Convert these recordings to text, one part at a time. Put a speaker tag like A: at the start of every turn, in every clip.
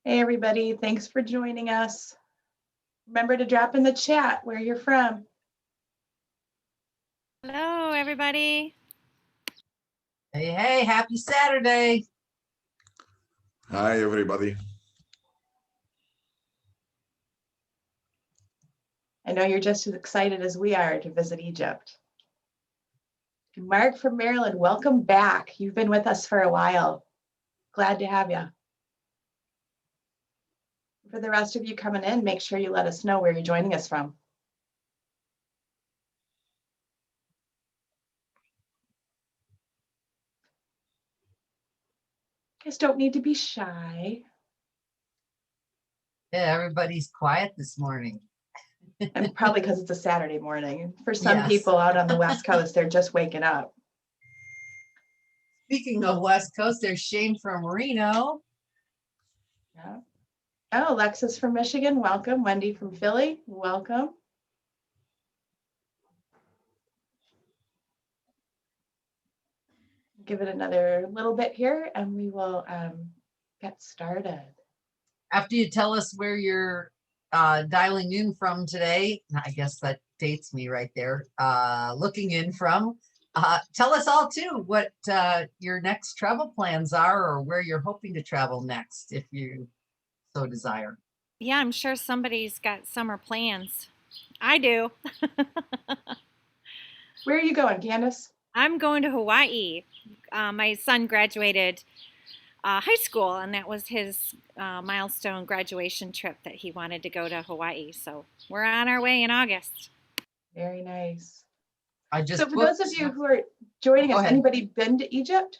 A: Hey, everybody. Thanks for joining us. Remember to drop in the chat where you're from.
B: Hello, everybody.
C: Hey, happy Saturday.
D: Hi, everybody.
A: I know you're just as excited as we are to visit Egypt. Mark from Maryland, welcome back. You've been with us for a while. Glad to have you. For the rest of you coming in, make sure you let us know where you're joining us from. You guys don't need to be shy.
C: Yeah, everybody's quiet this morning.
A: And probably because it's a Saturday morning. For some
C: Yes.
A: people out on the West Coast, they're just waking up.
C: Speaking of West Coast, there's Shane from Reno.
A: Yeah. Oh, Alexis from Michigan, welcome. Wendy from Philly, welcome. Give it another little bit here and we will get started.
C: After you tell us where you're dialing in from today, I guess that dates me right there, looking in from, tell us all too what your next travel plans are or where you're hoping to travel next if you so desire.
B: Yeah, I'm sure somebody's got summer plans. I do.
A: Where are you going, Candace?
B: I'm going to Hawaii. My son graduated high school, and that was his milestone graduation trip that he wanted to go to Hawaii. So we're on our way in August.
A: Very nice.
C: I just
A: So for those of you who are joining us, anybody been to Egypt?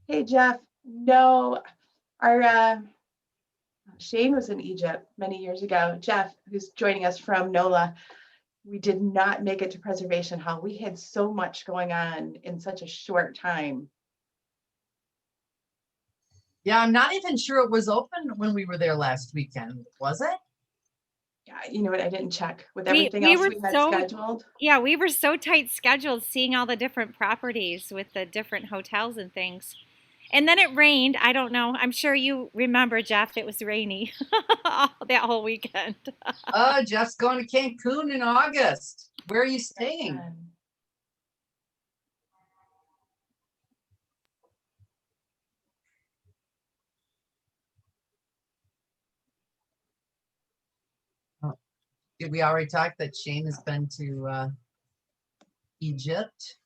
A: Hey, Jeff. No, our Shane was in Egypt many years ago. Jeff, who's joining us from NOLA, we did not make it to Preservation Hall. We had so much going on in such a short time.
C: Yeah, I'm not even sure it was open when we were there last weekend, was it?
A: Yeah, you know what? I didn't check with everything else we had scheduled.
B: Yeah, we were so tight scheduled seeing all the different properties with the different hotels and things. And then it rained. I don't know. I'm sure you remember, Jeff, it was rainy that whole weekend.
C: Jeff's going to Cancun in August. Where are you staying? Did we already talk that Shane has been to Egypt?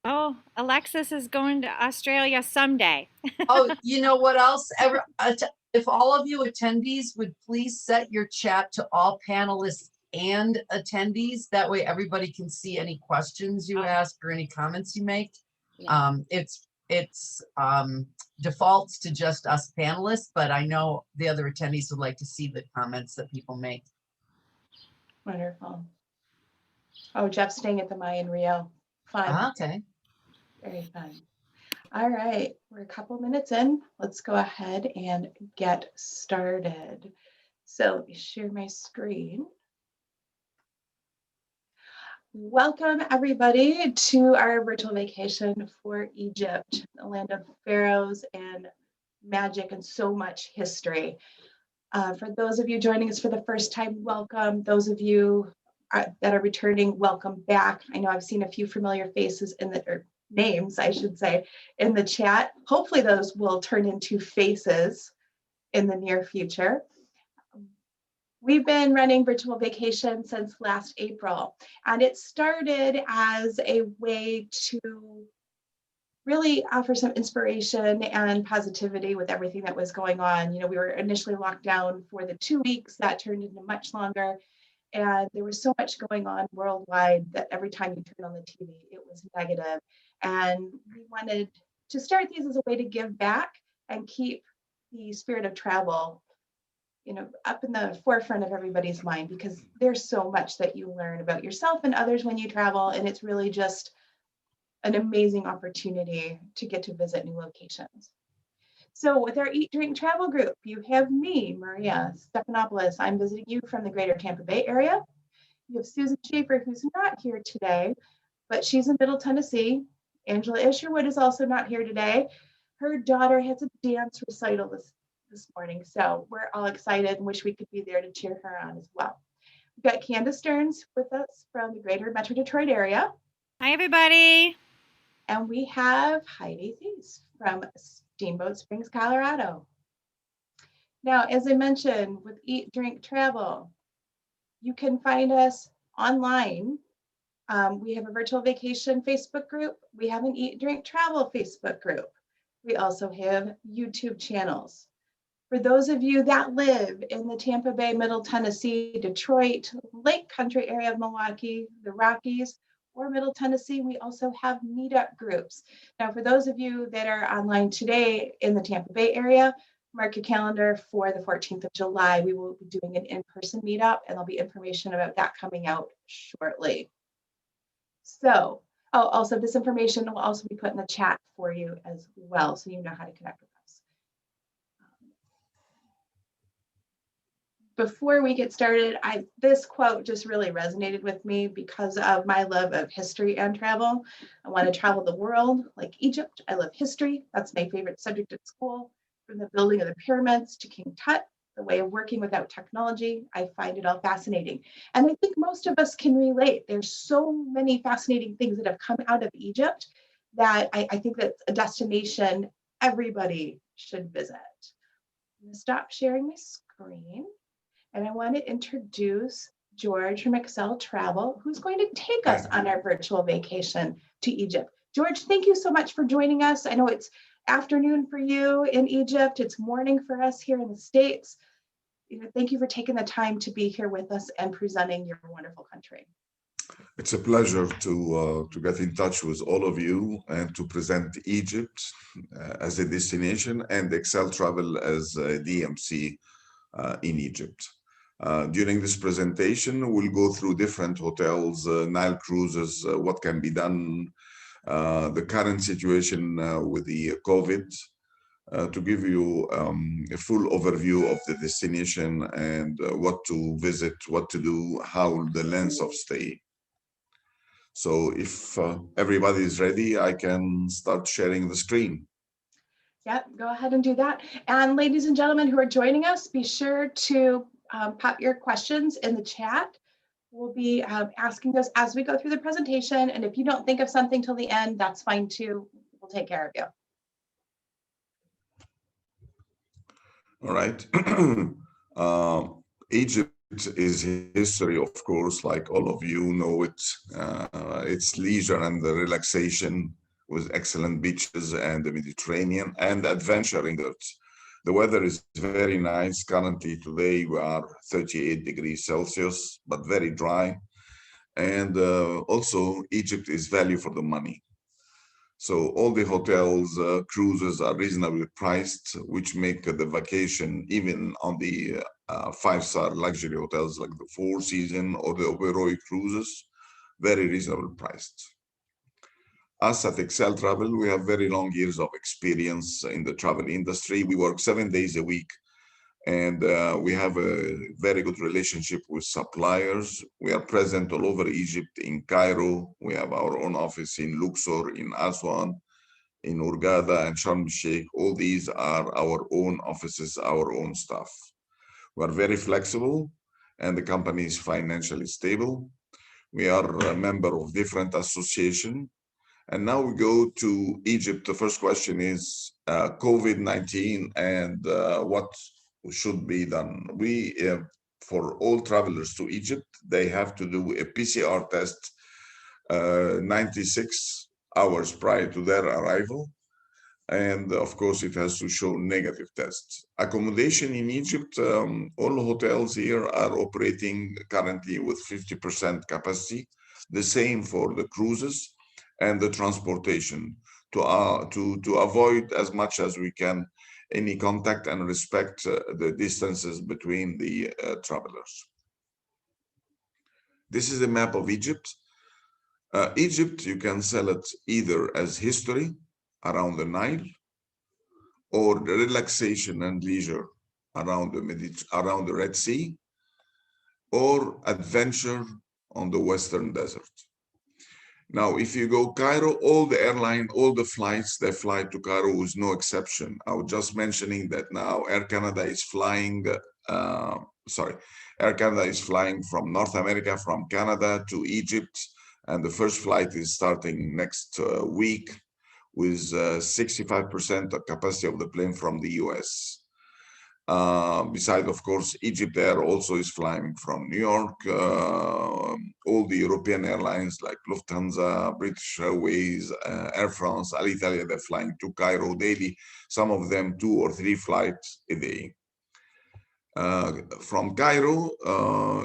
B: Oh, Alexis is going to Australia someday.
C: Oh, you know what else? If all of you attendees would please set your chat to all panelists and attendees, that way everybody can see any questions you ask or any comments you make. Yeah. It's defaults to just us panelists, but I know the other attendees would like to see the comments that people make.
A: Wonderful. Oh, Jeff's staying at the Mayan Rio. Fun.
C: Okay.
A: Very fun. All right, we're a couple minutes in. Let's go ahead and get started. So let me share my screen. Welcome everybody to our virtual vacation for Egypt, the land of pharaohs and magic and so much history. For those of you joining us for the first time, welcome. Those of you that are returning, welcome back. I know I've seen a few familiar faces in the, or names, I should say, in the chat. Hopefully those will turn into faces in the near future. We've been running virtual vacation since last April, and it started as a way to really offer some inspiration and positivity with everything that was going on. You know, we were initially locked down for the 2 weeks, that turned into much longer. And there was so much going on worldwide that every time you turn on the TV, it was negative. And we wanted to start these as a way to give back and keep the spirit of travel, you know, up in the forefront of everybody's mind, because there's so much that you learn about yourself and others when you travel. And it's really just an amazing opportunity to get to visit new locations. So with our Eat, Drink, Travel group, you have me, Maria Stephanopoulos. I'm visiting you from the greater Tampa Bay area. You have Susan Schaefer, who's not here today, but she's in Middle Tennessee. Angela Isherwood is also not here today. Her daughter has a dance recital this morning, so we're all excited and wish we could be there to cheer her on as well. We've got Candace Stearns with us from the greater Metro Detroit area.
B: Hi, everybody.
A: And we have Heidi Thies from Steamboat Springs, Colorado. Now, as I mentioned, with Eat, Drink, Travel, you can find us online. We have a virtual vacation Facebook group. We have an Eat, Drink, Travel Facebook group. We also have YouTube channels. For those of you that live in the Tampa Bay, Middle Tennessee, Detroit, Lake Country area of Milwaukee, the Rockies, or Middle Tennessee, we also have meetup groups. Now, for those of you that are online today in the Tampa Bay area, mark your calendar for the 14th of July. We will be doing an in-person meetup, and there'll be information about that coming out shortly. So, also this information will also be put in the chat for you as well, so you know how to connect with us. Before we get started, this quote just really resonated with me because of my love of history and travel. I want to travel the world like Egypt. I love history. That's my favorite subject at school. From the building of the pyramids to King Tut, the way of working without technology, I find it all fascinating. And I think most of us can relate. There's so many fascinating things that have come out of Egypt that I think that's a destination everybody should visit. I'm going to stop sharing my screen. And I want to introduce George from Excel Travel, who's going to take us on our virtual vacation to Egypt. George, thank you so much for joining us. I know it's afternoon for you in Egypt. It's morning for us here in the States. Thank you for taking the time to be here with us and presenting your wonderful country.
D: It's a pleasure to get in touch with all of you and to present Egypt as a destination and Excel Travel as a DMC in Egypt. During this presentation, we'll go through different hotels, Nile cruises, what can be done, the current situation with the COVID, to give you a full overview of the destination and what to visit, what to do, how the length of stay. So if everybody is ready, I can start sharing the screen.
A: Yep, go ahead and do that. And ladies and gentlemen who are joining us, be sure to pop your questions in the chat. We'll be asking those as we go through the presentation. And if you don't think of something till the end, that's fine too. We'll take care of you.
D: All right. Egypt is history, of course, like all of you know it. It's leisure and the relaxation with excellent beaches and the Mediterranean and adventuring. The weather is very nice. Currently today we are 38 degrees Celsius, but very dry. And also Egypt is value for the money. So all the hotels, cruises are reasonably priced, which make the vacation, even on the 5-star luxury hotels like the Four Seasons or the Oberoi cruises, very reasonable priced. Us at Excel Travel, we have very long years of experience in the travel industry. We work 7 days a week, and we have a very good relationship with suppliers. We are present all over Egypt, in Cairo. We have our own office in Luxor, in Aswan, in Hurghada, and Sharm el-Sheikh. All these are our own offices, our own staff. We are very flexible, and the company is financially stable. We are a member of different associations. And now we go to Egypt. The first question is COVID-19 and what should be done. For all travelers to Egypt, they have to do a PCR test 96 hours prior to their arrival. And of course, it has to show negative tests. Accommodation in Egypt, all hotels here are operating currently with 50% capacity. The same for the cruises and the transportation to avoid as much as we can any contact and respect the distances between the travelers. This is a map of Egypt. Egypt, you can sell it either as history around the Nile or the relaxation and leisure around the Red Sea, or adventure on the Western Desert. Now, if you go Cairo, all the flights that fly to Cairo with no exception. I was just mentioning that now Air Canada is flying, Air Canada is flying from North America, from Canada to Egypt. And the first flight is starting next week with 65% of capacity of the plane from the US. Besides, of course, Egypt Air also is flying from New York. All the European airlines like Lufthansa, British Airways, Air France, Alitalia, they're flying to Cairo daily. Some of them 2 or 3 flights a day. From Cairo,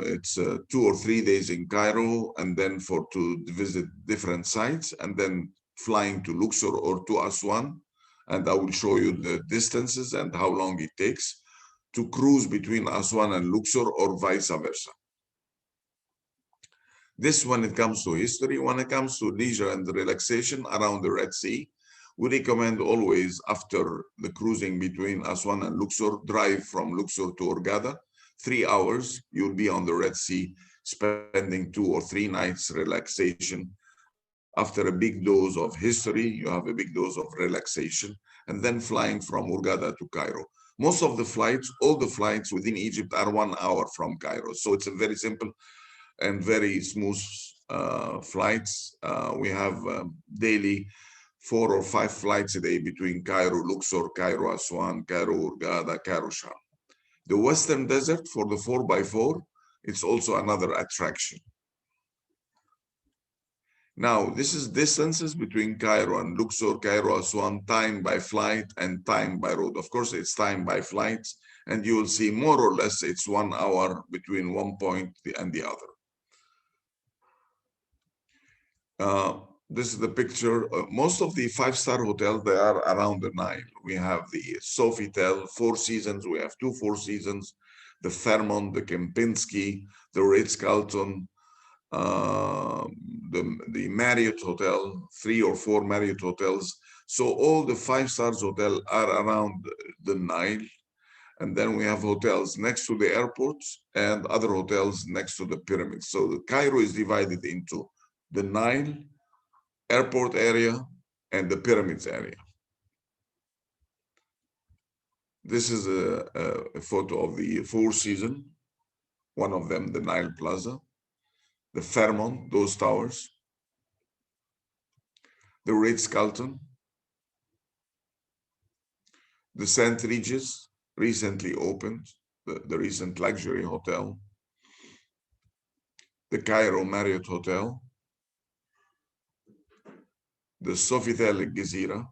D: it's 2 or 3 days in Cairo, and then to visit different sites, and then flying to Luxor or to Aswan. And I will show you the distances and how long it takes to cruise between Aswan and Luxor or vice versa. This when it comes to history. When it comes to leisure and relaxation around the Red Sea, we recommend always after the cruising between Aswan and Luxor, drive from Luxor to Hurghada, 3 hours, you'll be on the Red Sea, spending 2 or 3 nights relaxation. After a big dose of history, you have a big dose of relaxation, and then flying from Hurghada to Cairo. Most of the flights, all the flights within Egypt are 1 hour from Cairo. So it's a very simple and very smooth flights. We have daily 4 or 5 flights a day between Cairo, Luxor, Cairo, Aswan, Cairo, Hurghada, Cairo, Sham. The Western Desert for the 4x4, it's also another attraction. Now, this is distances between Cairo and Luxor, Cairo, Aswan, time by flight and time by road. Of course, it's time by flights, and you will see more or less it's 1 hour between one point and the other. This is the picture. Most of the 5-star hotels, they are around the Nile. We have the Sofitel, 4 Seasons. We have 2 4 Seasons, the Fairmont, the Kempinski, the Ritz-Carlton, the Marriott Hotel, 3 or 4 Marriott hotels. So all the 5-star hotels are around the Nile. And then we have hotels next to the airports and other hotels next to the pyramids. So the Cairo is divided into the Nile, airport area, and the pyramids area. This is a photo of the 4 Seasons, one of them, the Nile Plaza, the Fairmont, those towers, the Ritz-Carlton, the St. Regis, recently opened, the recent luxury hotel, the Cairo Marriott Hotel, the Sofitel Gezira,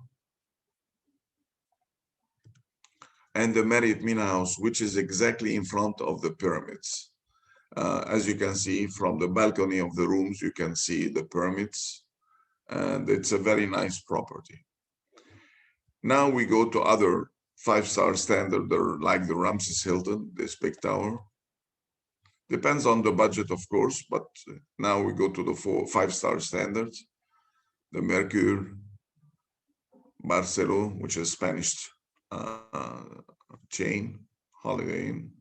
D: and the Marriott Mina House, which is exactly in front of the pyramids. As you can see from the balcony of the rooms, you can see the pyramids, and it's a very nice property. Now we go to other 5-star standard, like the Ramses Hilton, this big tower. Depends on the budget, of course, but now we go to the 5-star standards. The Mercure, Barceló, which is Spanish chain, Holiday Inn,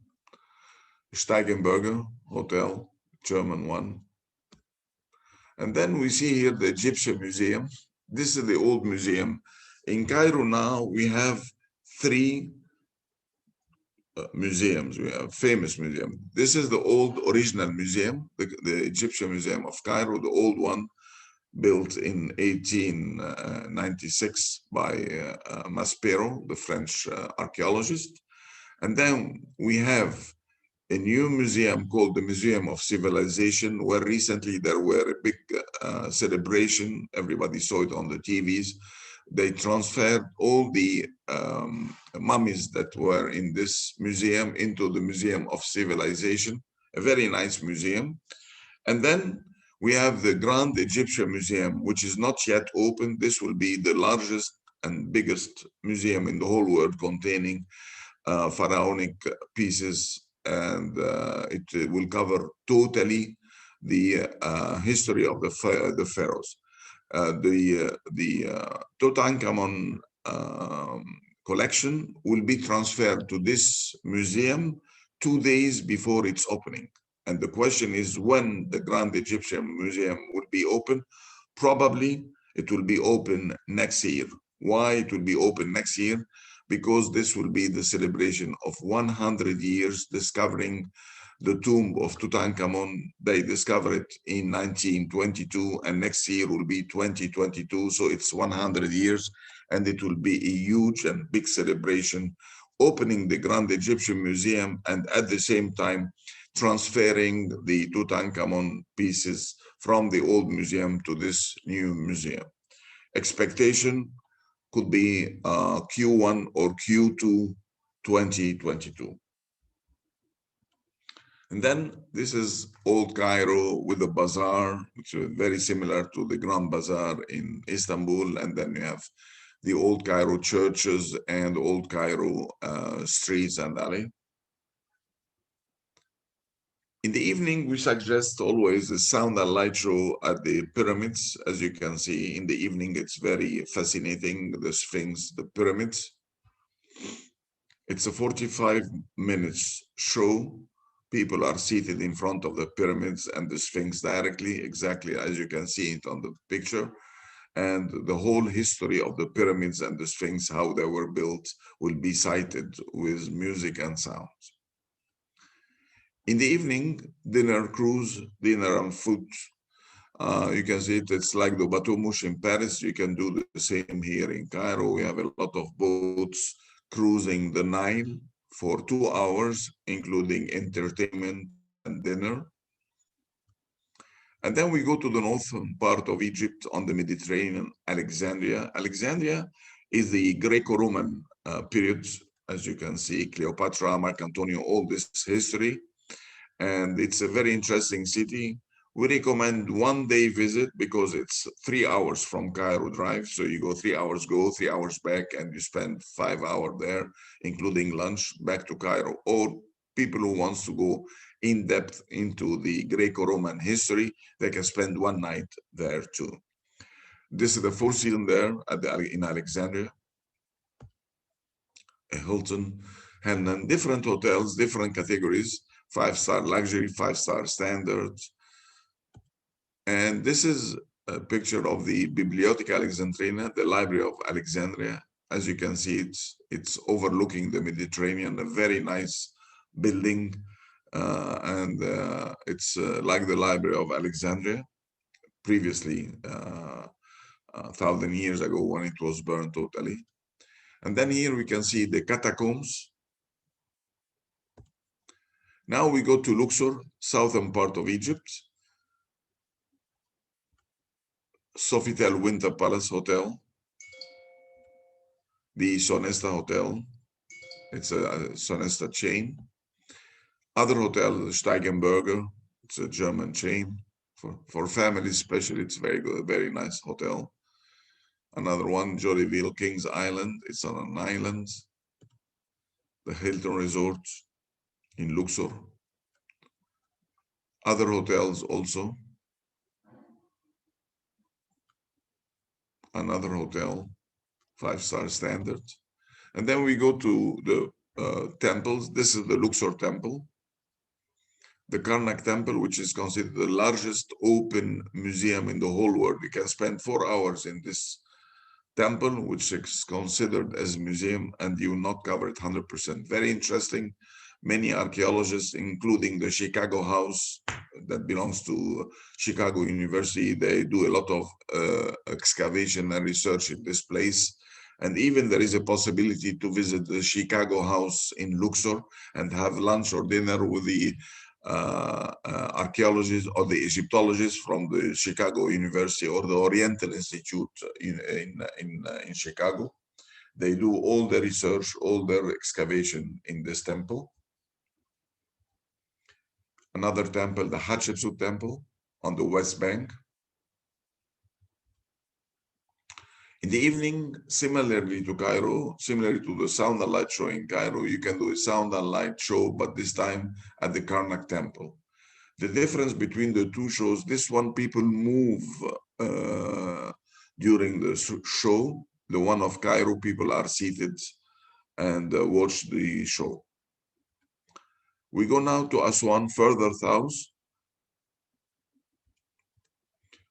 D: Steigenberger Hotel, German one. And then we see here the Egyptian Museum. This is the old museum. In Cairo now, we have 3 museums. We have famous museum. This is the old original museum, the Egyptian Museum of Cairo, the old one, built in 1896 by Maspero, the French archaeologist. And then we have a new museum called the Museum of Civilization, where recently there were a big celebration. Everybody saw it on the TVs. They transferred all the mummies that were in this museum into the Museum of Civilization, a very nice museum. And then we have the Grand Egyptian Museum, which is not yet open. This will be the largest and biggest museum in the whole world, containing pharaonic pieces, and it will cover totally the history of the pharaohs. The Tutankhamun collection will be transferred to this museum 2 days before its opening. And the question is when the Grand Egyptian Museum will be open. Probably it will be open next year. Why it will be open next year? Because this will be the celebration of 100 years discovering the tomb of Tutankhamun. They discovered it in 1922, and next year will be 2022. So it's 100 years, and it will be a huge and big celebration, opening the Grand Egyptian Museum and at the same time transferring the Tutankhamun pieces from the old museum to this new museum. Expectation could be Q1 or Q2 2022. And then this is Old Cairo with the bazaar, which is very similar to the Grand Bazaar in Istanbul. And then you have the Old Cairo churches and Old Cairo streets and alley. In the evening, we suggest always the sound and light show at the pyramids. As you can see, in the evening, it's very fascinating, the Sphinx, the pyramids. It's a 45 minutes show. People are seated in front of the pyramids and the Sphinx directly, exactly as you can see it on the picture. And the whole history of the pyramids and the Sphinx, how they were built, will be cited with music and sound. In the evening, dinner cruise, dinner on foot. You can see it, it's like the Bateau Mouche in Paris. You can do the same here in Cairo. We have a lot of boats cruising the Nile for 2 hours, including entertainment and dinner. And then we go to the northern part of Egypt on the Mediterranean, Alexandria. Alexandria is the Greco-Roman period. As you can see, Cleopatra, Marc Antonio, all this history. And it's a very interesting city. We recommend 1 day visit because it's 3 hours from Cairo drive. So you go 3 hours go, 3 hours back, and you spend 5 hours there, including lunch, back to Cairo. Or people who wants to go in depth into the Greco-Roman history, they can spend 1 night there too. This is the Four Seasons there in Alexandria, a Hilton, and then different hotels, different categories. 5-star luxury, 5-star standard. And this is a picture of the Bibliotheca Alexandrina, the Library of Alexandria. As you can see, it's overlooking the Mediterranean, a very nice building. It's like the Library of Alexandria, previously 1,000 years ago when it was burned totally. And then here we can see the catacombs. Now we go to Luxor, southern part of Egypt. Sofitel Winter Palace Hotel. The Sonesta Hotel. It's a Sonesta chain. Other hotel, Steigenberger. It's a German chain. For families especially, it's very good, very nice hotel. Another one, Jollyville Kings Island. It's on an island. The Hilton Resort in Luxor. Other hotels also. Another hotel, 5-star standard. And then we go to the temples. This is the Luxor Temple. The Karnak Temple, which is considered the largest open museum in the whole world. You can spend 4 hours in this temple, which is considered as a museum, and you will not cover it 100%. Very interesting. Many archaeologists, including the Chicago House that belongs to Chicago University, they do a lot of excavation and research in this place. And even there is a possibility to visit the Chicago House in Luxor and have lunch or dinner with the archaeologists or the Egyptologists from the Chicago University or the Oriental Institute in Chicago. They do all the research, all their excavation in this temple. Another temple, the Hatshepsut Temple on the West Bank. In the evening, similarly to Cairo, similarly to the sound and light show in Cairo, you can do a sound and light show, but this time at the Karnak Temple. The difference between the two shows, this one people move during the show. The one of Cairo, people are seated and watch the show. We go now to Aswan, further south.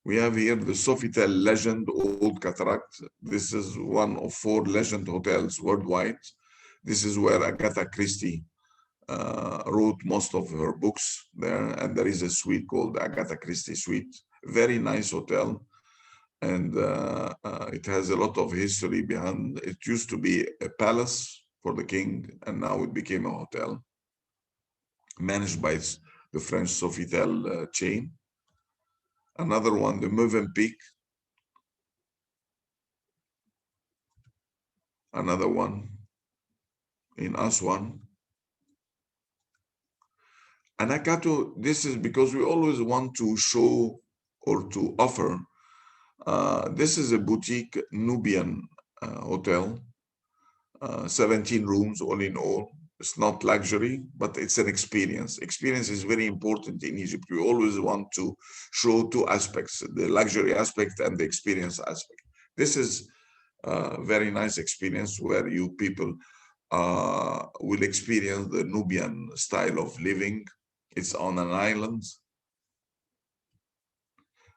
D: We have here the Sofitel Legend Old Cataract. This is one of 4 legend hotels worldwide. This is where Agatha Christie wrote most of her books there, and there is a suite called Agatha Christie Suite. Very nice hotel, and it has a lot of history behind. It used to be a palace for the king, and now it became a hotel managed by the French Sofitel chain. Another one, the Mövenpick. Another one in Aswan. And Akato, this is because we always want to show or to offer. This is a boutique Nubian hotel, 17 rooms all in all. It's not luxury, but it's an experience. Experience is very important in Egypt. We always want to show 2 aspects, the luxury aspect and the experience aspect. This is a very nice experience where you people will experience the Nubian style of living. It's on an island.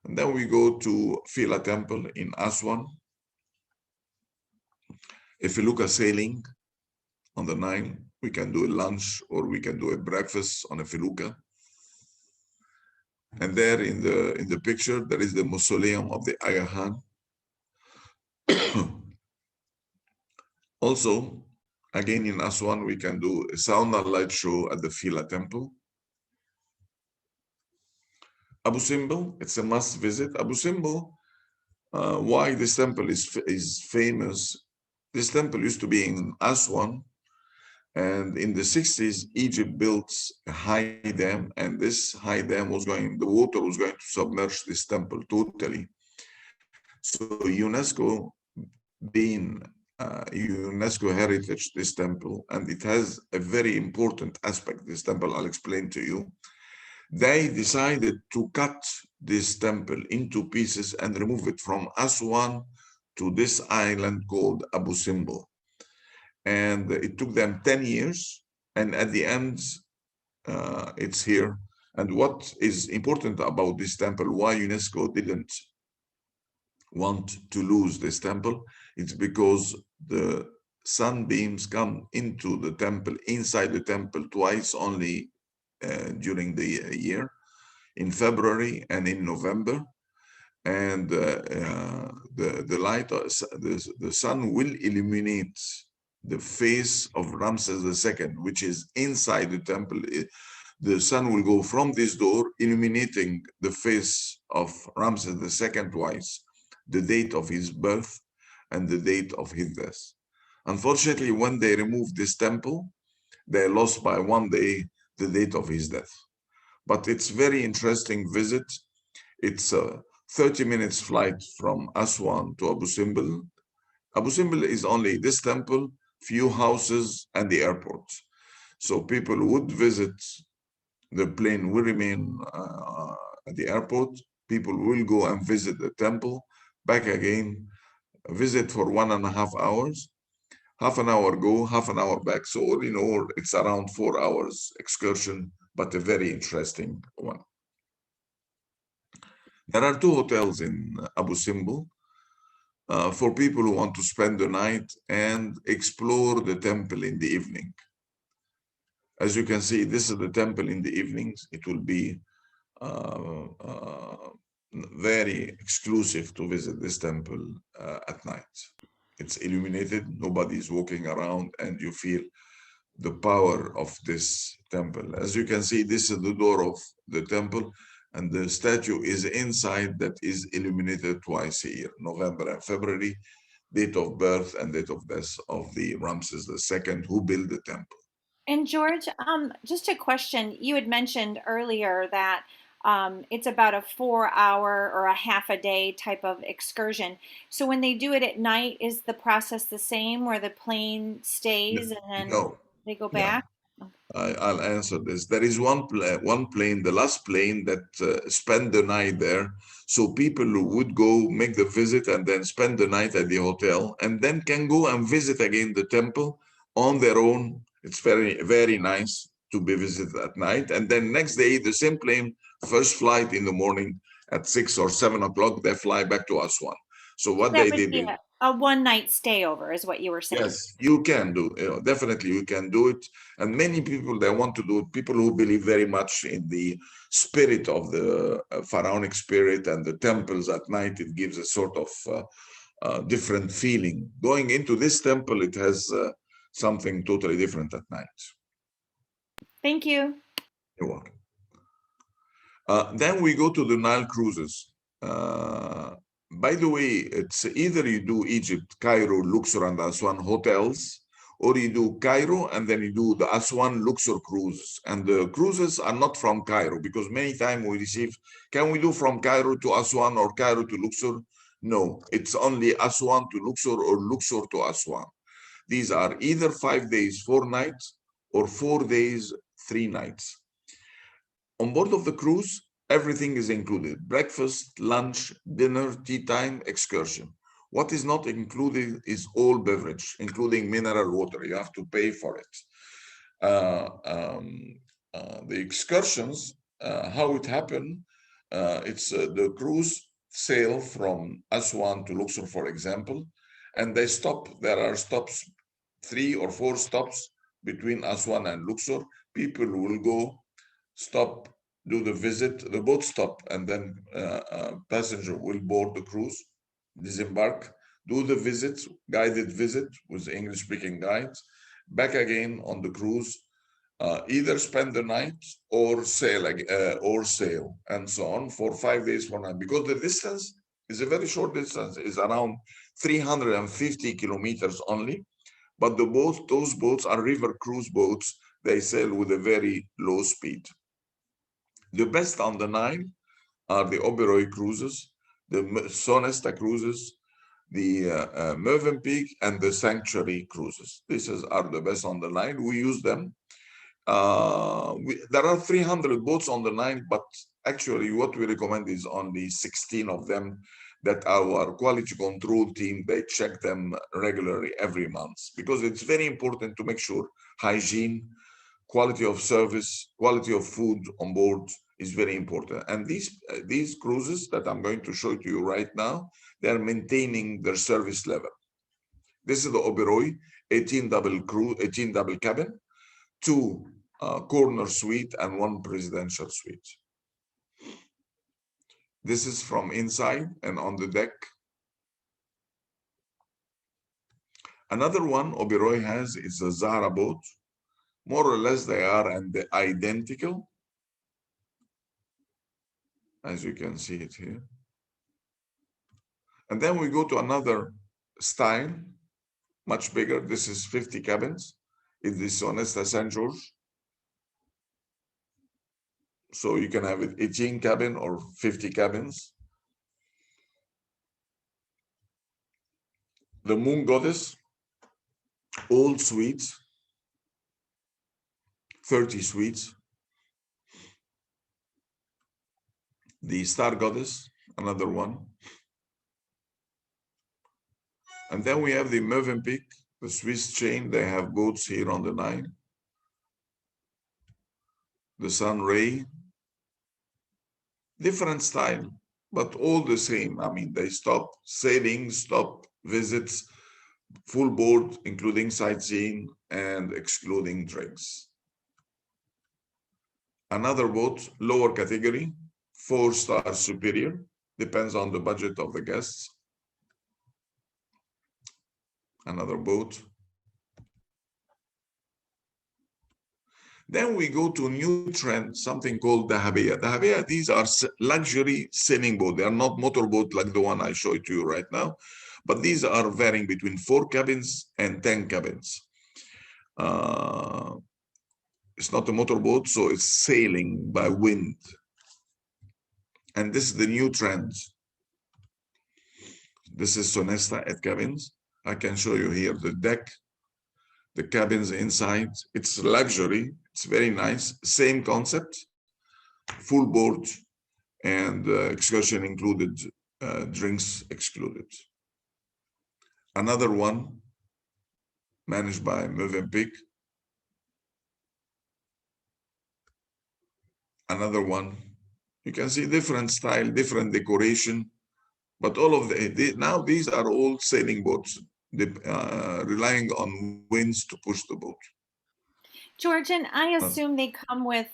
D: And then we go to Fila Temple in Aswan. If you look at sailing on the Nile, we can do a lunch or we can do a breakfast on a felucca. And there in the picture, there is the mausoleum of the Aga Khan. Also, again in Aswan, we can do a sound and light show at the Fila Temple. Abu Simbel, it's a must visit. Abu Simbel, why this temple is famous. This temple used to be in Aswan, and in the 60s, Egypt built a high dam, and this high dam was the water was going to submerge this temple totally. So UNESCO being UNESCO heritage, this temple, and it has a very important aspect, this temple, I'll explain to you. They decided to cut this temple into pieces and remove it from Aswan to this island called Abu Simbel. And it took them 10 years, and at the end, it's here. And what is important about this temple, why UNESCO didn't want to lose this temple, it's because the sunbeams come into the temple, inside the temple, twice only during the year, in February and in November. And the light, the sun will illuminate the face of Ramses II, which is inside the temple. The sun will go from this door, illuminating the face of Ramses II twice, the date of his birth and the date of his death. Unfortunately, when they removed this temple, they lost by 1 day the date of his death. But it's very interesting visit. It's a 30 minutes flight from Aswan to Abu Simbel. Abu Simbel is only this temple, few houses, and the airport. So people would visit, the plane will remain at the airport. People will go and visit the temple, back again, visit for 1.5 hours. Half an hour go, half an hour back. So all in all, it's around 4 hours excursion, but a very interesting one. There are 2 hotels in Abu Simbel for people who want to spend the night and explore the temple in the evening. As you can see, this is the temple in the evenings. It will be very exclusive to visit this temple at night. It's illuminated, nobody's walking around, and you feel the power of this temple. As you can see, this is the door of the temple, and the statue is inside that is illuminated twice a year, November and February, date of birth and date of death of the Ramses II, who built the temple.
B: And George, just a question. You had mentioned earlier that it's about a 4-hour or a half a day type of excursion. So when they do it at night, is the process the same where the plane stays and then they go back?
D: I'll answer this. There is one plane, the last plane that spent the night there. So people who would go make the visit and then spend the night at the hotel and then can go and visit again the temple on their own. It's very, very nice to be visited at night. And then next day, the same plane, first flight in the morning, at 6 or 7 o'clock, they fly back to Aswan. So what
B: That
D: they
B: would
D: did
B: be
D: is,
B: a one night stay over, is what you were saying.
D: yes, you can do, definitely you can do it. And many people, they want to do it, people who believe very much in the spirit of the pharaonic spirit and the temples at night, it gives a sort of different feeling. Going into this temple, it has something totally different at night.
B: Thank you.
D: You're welcome. Then we go to the Nile cruises. By the way, it's either you do Egypt, Cairo, Luxor, and Aswan hotels, or you do Cairo and then you do the Aswan Luxor cruise. And the cruises are not from Cairo, because many times we receive, can we do from Cairo to Aswan or Cairo to Luxor? No, it's only Aswan to Luxor or Luxor to Aswan. These are either 5 days, 4 nights, or 4 days, 3 nights. On board of the cruise, everything is included: breakfast, lunch, dinner, tea time, excursion. What is not included is all beverage, including mineral water. You have to pay for it. The excursions, how it happened, it's the cruise sail from Aswan to Luxor, for example, and they stop. There are stops, 3 or 4 stops between Aswan and Luxor. People will go, stop, do the visit, the boat stop, and then passenger will board the cruise, disembark, do the visit, guided visit with English-speaking guides, back again on the cruise, either spend the night or sail, and so on for 5 days, 4 nights. Because the distance is a very short distance, is around 350 kilometers only, but those boats are river cruise boats. They sail with a very low speed. The best on the Nile are the Oberoi cruises, the Sonesta cruises, the Mövenpick, and the Sanctuary cruises. These are the best on the Nile. We use them. There are 300 boats on the Nile, but actually what we recommend is only 16 of them that our quality control team, they check them regularly every month, because it's very important to make sure hygiene, quality of service, quality of food on board is very important. And these cruises that I'm going to show to you right now, they are maintaining their service level. This is the Oberoi 18 double cabin, 2 corner suite and 1 presidential suite. This is from inside and on the deck. Another one Oberoi has is a Zahra boat. More or less they are identical, as you can see it here. And then we go to another style, much bigger. This is 50 cabins. It's the Sonesta Saint George. So you can have it 18 cabin or 50 cabins. The Moon Goddess, old suites, 30 suites. The Star Goddess, another one. And then we have the Mövenpick, the Swiss chain. They have boats here on the Nile. The Sunray, different style, but all the same. I mean, they stop sailing, stop visits, full board, including sightseeing and excluding drinks. Another boat, lower category, 4-star superior, depends on the budget of the guests. Another boat. Then we go to a new trend, something called the Dahabeeyah. Dahabeeyah, these are luxury sailing boats. They are not motorboat like the one I showed to you right now, but these are varying between 4 cabins and 10 cabins. It's not a motorboat, so it's sailing by wind. And this is the new trend. This is Sonesta 8 cabins. I can show you here the deck, the cabins inside. It's luxury. It's very nice. Same concept, full board, and excursion included, drinks excluded. Another one managed by Mövenpick. Another one You can see different style, different decoration, but all of now these are all sailing boats, relying on winds to push the boat.
B: Georgian, I assume they come with,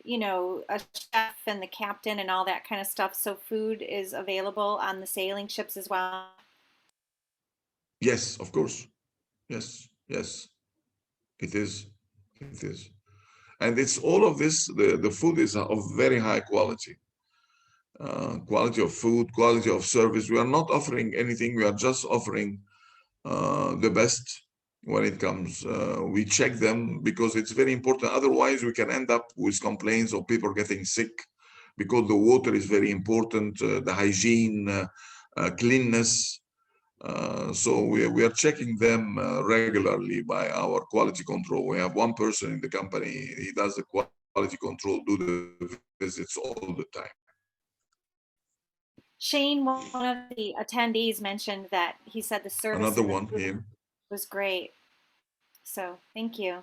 B: you know, a chef and the captain and all that kind of stuff. So food is available on the sailing ships as well.
D: Yes, of course. Yes, yes, it is. It is. And it's all of this, the food is of very high quality. Quality of food, quality of service. We are not offering anything. We are just offering the best when it comes. We check them because it's very important. Otherwise, we can end up with complaints of people getting sick because the water is very important, the hygiene, cleanness. So we are checking them regularly by our quality control. We have one person in the company, he does the quality control, do the visits all the time.
B: Shane, one of the attendees, mentioned that he said the service
D: Another
B: in the
D: one
B: food
D: here.
B: was great. So thank you.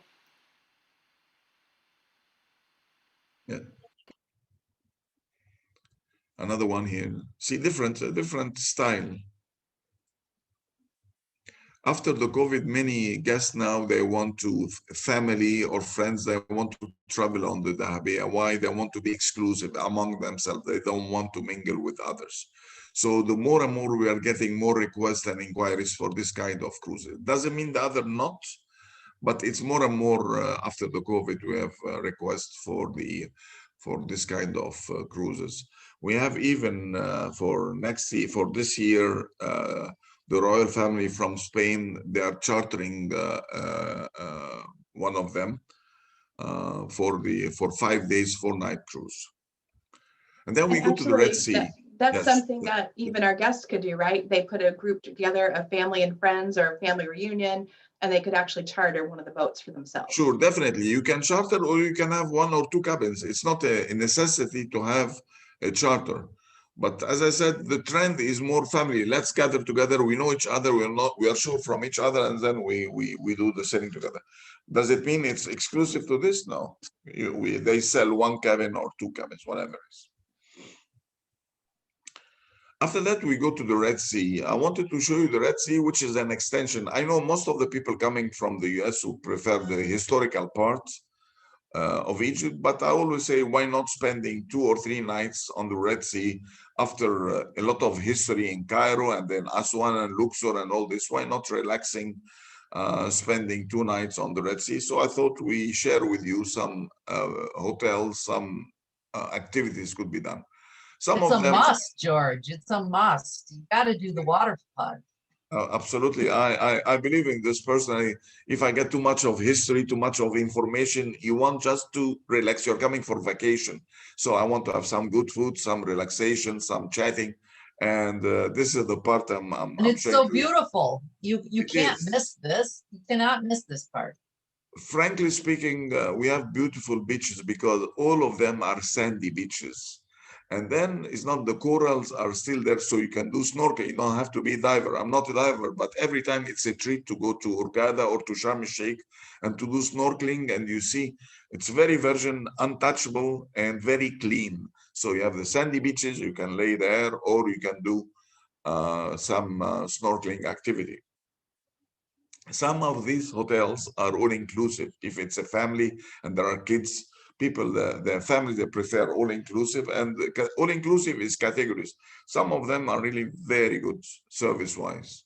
D: Yeah. Another one here. See, different style. After the COVID, many guests now, they want to, family or friends, they want to travel on the Dahabeeyah. Why? They want to be exclusive among themselves. They don't want to mingle with others. So the more and more we are getting more requests and inquiries for this kind of cruise. It doesn't mean the other not, but it's more and more after the COVID, we have requests for this kind of cruises. We have even for this year, the royal family from Spain, they are chartering one of them for 5 days, 4-night cruise. And then we
A: And
D: go to the Red
A: actually,
D: Sea.
A: that's
D: Yes.
A: something that even our guests could do, right? They put a group together of family and friends or a family reunion, and they could actually charter one of the boats for themselves.
D: Sure, definitely. You can charter or you can have 1 or 2 cabins. It's not a necessity to have a charter. But as I said, the trend is more family. Let's gather together. We know each other. We are sure from each other, and then we do the sailing together. Does it mean it's exclusive to this? No. They sell 1 cabin or 2 cabins, whatever it is. After that, we go to the Red Sea. I wanted to show you the Red Sea, which is an extension. I know most of the people coming from the US who prefer the historical part of Egypt, but I always say, why not spending 2 or 3 nights on the Red Sea after a lot of history in Cairo and then Aswan and Luxor and all this? Why not relaxing, spending 2 nights on the Red Sea? So I thought we share with you some hotels, some activities could be done. Some
C: It's
D: of
C: a
D: them,
C: must, George. It's a must. You got to do the water flood.
D: absolutely. I believe in this personally. If I get too much of history, too much of information, you want just to relax. You're coming for vacation. So I want to have some good food, some relaxation, some chatting. And this is the part I'm
C: And it's
D: showing
C: so
D: you.
C: beautiful. You
D: It
C: can't
D: is.
C: miss this. You cannot miss this part.
D: Frankly speaking, we have beautiful beaches because all of them are sandy beaches. And then it's not, the corals are still there, so you can do snorkeling. You don't have to be a diver. I'm not a diver, but every time it's a treat to go to Hurghada or to Sharm el-Sheikh and to do snorkeling. And you see, it's very virgin, untouchable, and very clean. So you have the sandy beaches, you can lay there, or you can do some snorkeling activity. Some of these hotels are all-inclusive. If it's a family and there are kids, people, the family, they prefer all-inclusive, and all-inclusive is categories. Some of them are really very good service-wise.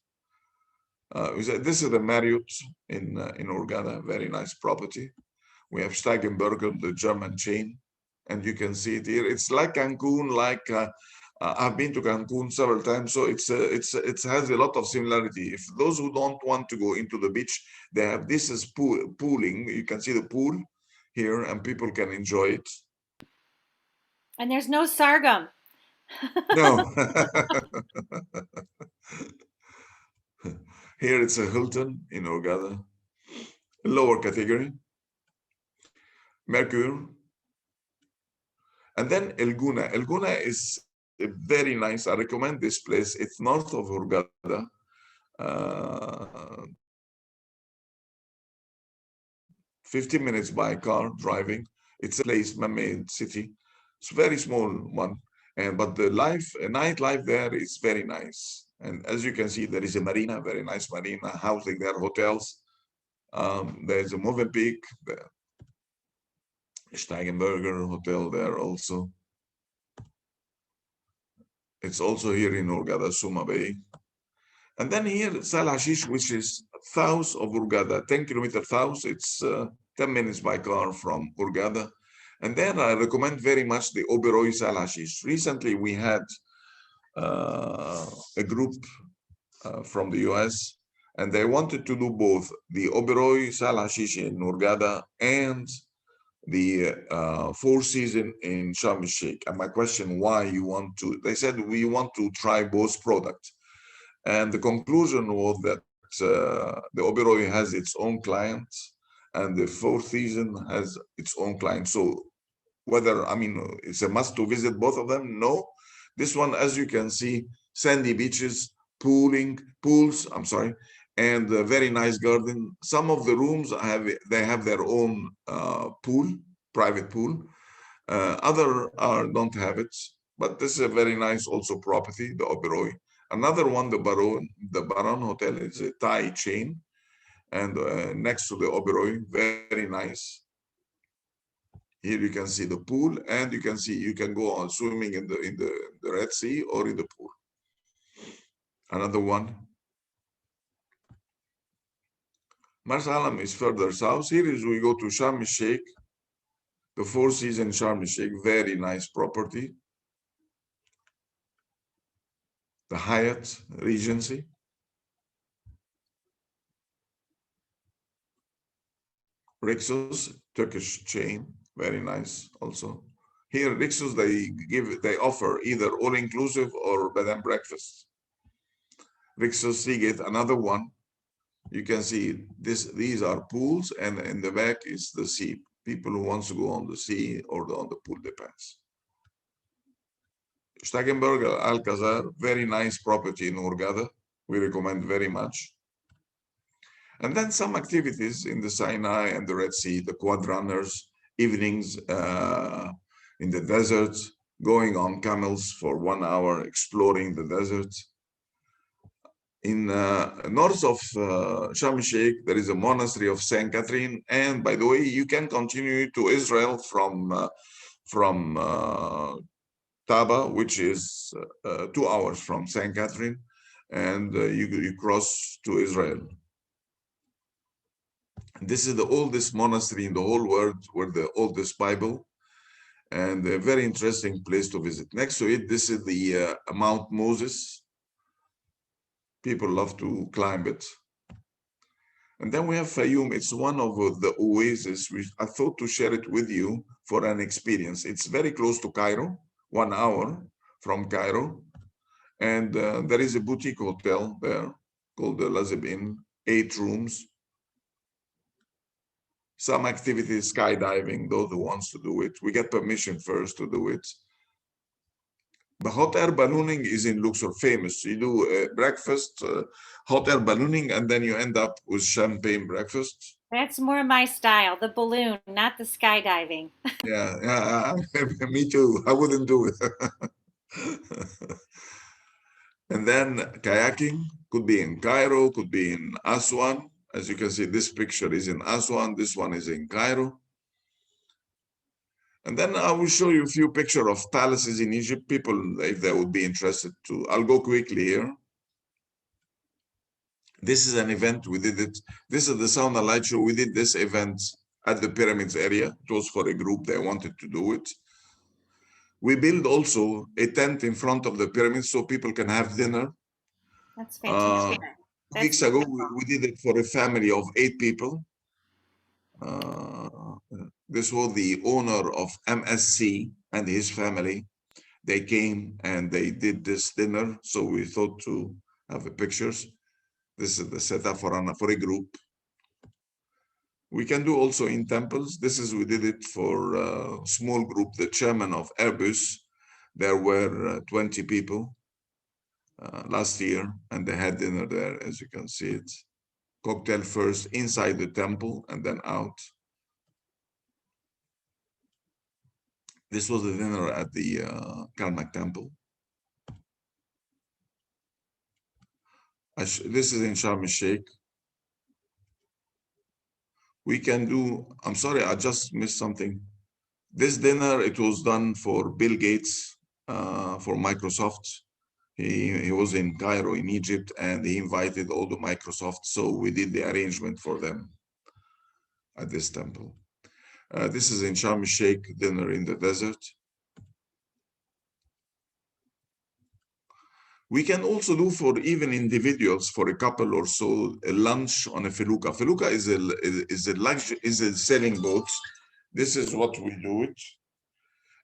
D: This is the Marriott in Hurghada, very nice property. We have Steigenberger, the German chain, and you can see it here. It's like Cancun, like I've been to Cancun several times, so it has a lot of similarity. If those who don't want to go into the beach, they have, this is pooling. You can see the pool here, and people can enjoy it.
B: And there's no sargam.
D: No. Here it's a Hilton in Hurghada, lower category. Mercure. And then El Gouna. El Gouna is very nice. I recommend this place. It's north of Hurghada. 15 minutes by car driving. It's a place, man-made city. It's a very small one, and but the nightlife there is very nice. And as you can see, there is a marina, very nice marina, housing there, hotels. There's a Movenpick, the Steigenberger Hotel there also. It's also here in Hurghada, Suma Bay. And then here, Sal Hashish, which is south of Hurghada, 10 kilometers south. It's 10 minutes by car from Hurghada. And then I recommend very much the Oberoi Sal Hashish. Recently, we had a group from the US, and they wanted to do both the Oberoi Sal Hashish in Hurghada and the Four Seasons in Sharm el-Sheikh. And my question, why you want to? They said we want to try both products, and the conclusion was that the Oberoi has its own clients, and the Four Seasons has its own clients. So whether, I mean, it's a must to visit both of them? No. This one, as you can see, sandy beaches, pools, I'm sorry, and a very nice garden. Some of the rooms they have their own pool, private pool. Other don't have it, but this is a very nice also property, the Oberoi. Another one, the Baron Hotel, is a Thai chain, and next to the Oberoi, very nice. Here you can see the pool, and you can see you can go on swimming in the Red Sea or in the pool. Another one. Mars Alam is further south. Here is we go to Sharm el-Sheikh, the Four Seasons Sharm el-Sheikh, very nice property. The Hyatt Regency. Rixos, Turkish chain, very nice also. Here, Rixos, they offer either all-inclusive or bed and breakfast. Rixos Seagate, another one. You can see these are pools, and in the back is the sea. People who wants to go on the sea or on the pool, depends. Steigenberger Alcazar, very nice property in Hurghada. We recommend very much. And then some activities in the Sinai and the Red Sea, the quad runners, evenings in the desert, going on camels for 1 hour, exploring the desert. In north of Sharm el-Sheikh, there is a monastery of Saint Catherine. And by the way, you can continue to Israel from Taba, which is 2 hours from Saint Catherine, and you cross to Israel. This is the oldest monastery in the whole world, with the oldest Bible, and a very interesting place to visit. Next to it, this is the Mount Moses. People love to climb it. And then we have Fayum. It's one of the oases. I thought to share it with you for an experience. It's very close to Cairo, 1 hour from Cairo. And there is a boutique hotel there called the Lazib Inn, 8 rooms. Some activities, skydiving, those who wants to do it. We get permission first to do it. The hot air ballooning is in Luxor, famous. You do breakfast, hot air ballooning, and then you end up with champagne breakfast.
B: That's more my style, the balloon, not the skydiving.
D: Yeah, me too. I wouldn't do it. And then kayaking could be in Cairo, could be in Aswan. As you can see, this picture is in Aswan. This one is in Cairo. And then I will show you a few pictures of palaces in Egypt. People, if they would be interested to, I'll go quickly here. This is an event, we did it. This is the Sauna Light Show. We did this event at the pyramids area. It was for a group, they wanted to do it. We built also a tent in front of the pyramids so people can have dinner.
B: That's fantastic.
D: 2 weeks ago, we did it for a family of 8 people. This was the owner of MSC and his family. They came and they did this dinner. So we thought to have the pictures. This is the setup for a group. We can do also in temples. We did it for a small group, the chairman of Airbus. There were 20 people last year, and they had dinner there, as you can see it. Cocktail first inside the temple and then out. This was a dinner at the Karnak Temple. This is in Sharm el-Sheikh. We can do, I'm sorry, I just missed something. This dinner, it was done for Bill Gates, for Microsoft. He was in Cairo in Egypt, and he invited all the Microsoft. So we did the arrangement for them at this temple. This is in Sharm el-Sheikh, dinner in the desert. We can also do for even individuals, for a couple or so, a lunch on a felucca. Felucca is a sailing boat. This is what we do it,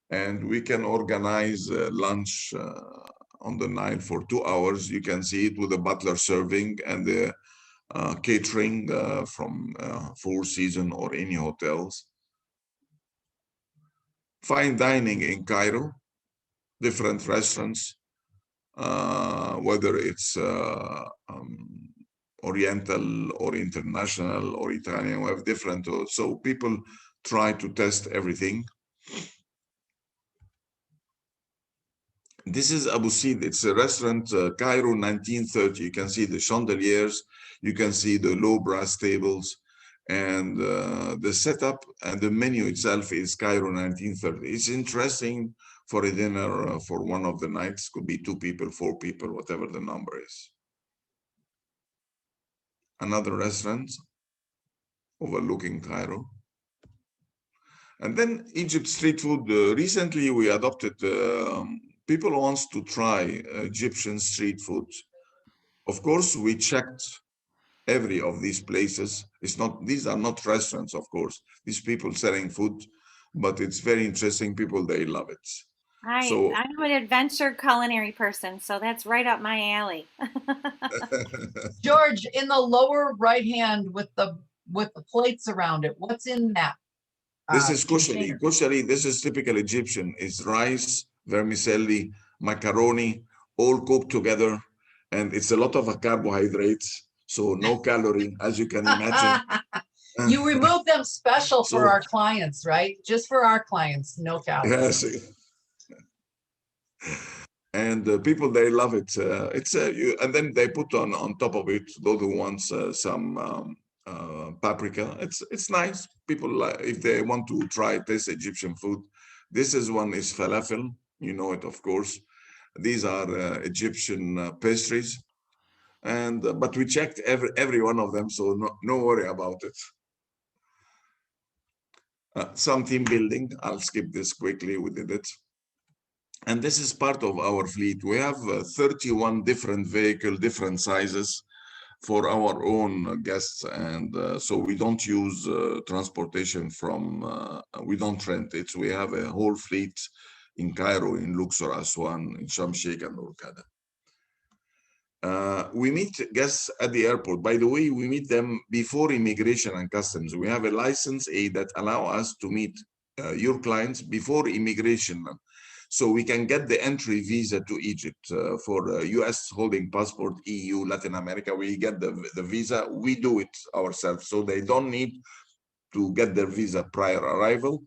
D: and we can organize lunch on the Nile for 2 hours. You can see it with the butler serving and the catering from Four Seasons or any hotels. Fine dining in Cairo, different restaurants. Whether it's Oriental or international or Italian, we have different. So people try to test everything. This is Abu Sid. It's a restaurant, Cairo 1930. You can see the chandeliers, you can see the low brass tables, and the setup and the menu itself is Cairo 1930. It's interesting for a dinner for one of the nights. Could be 2 people, 4 people, whatever the number is. Another restaurant overlooking Cairo. And then Egypt street food. Recently we adopted, people wants to try Egyptian street food. Of course, we checked every of these places. These are not restaurants, of course. These people selling food, but it's very interesting. People, they love it. So
B: I'm an adventure culinary person, so that's right up my alley.
C: George, in the lower right hand with the plates around it, what's in that?
D: this is kushari.
C: Container?
D: Kushari, this is typical Egyptian. It's rice, vermicelli, macaroni, all cooked together. And it's a lot of carbohydrates, so no calorie, as you can imagine.
C: You remove them special for
D: So-
C: our clients, right? Just for our clients, no calories.
D: Yes. And people, they love it. And then they put on top of it, those who want some paprika. It's nice. People, if they want to try taste Egyptian food. This one is falafel. You know it, of course. These are Egyptian pastries, and but we checked every one of them, so no worry about it. Some team building. I'll skip this quickly. We did it. And this is part of our fleet. We have 31 different vehicles, different sizes for our own guests. And so we don't use transportation from, we don't rent it. We have a whole fleet in Cairo, in Luxor, Aswan, in Sharm el-Sheikh, and Hurghada. We meet guests at the airport. By the way, we meet them before immigration and customs. We have a license aid that allow us to meet your clients before immigration. So we can get the entry visa to Egypt for US holding passport, EU, Latin America. We get the visa, we do it ourselves. So they don't need to get their visa prior arrival.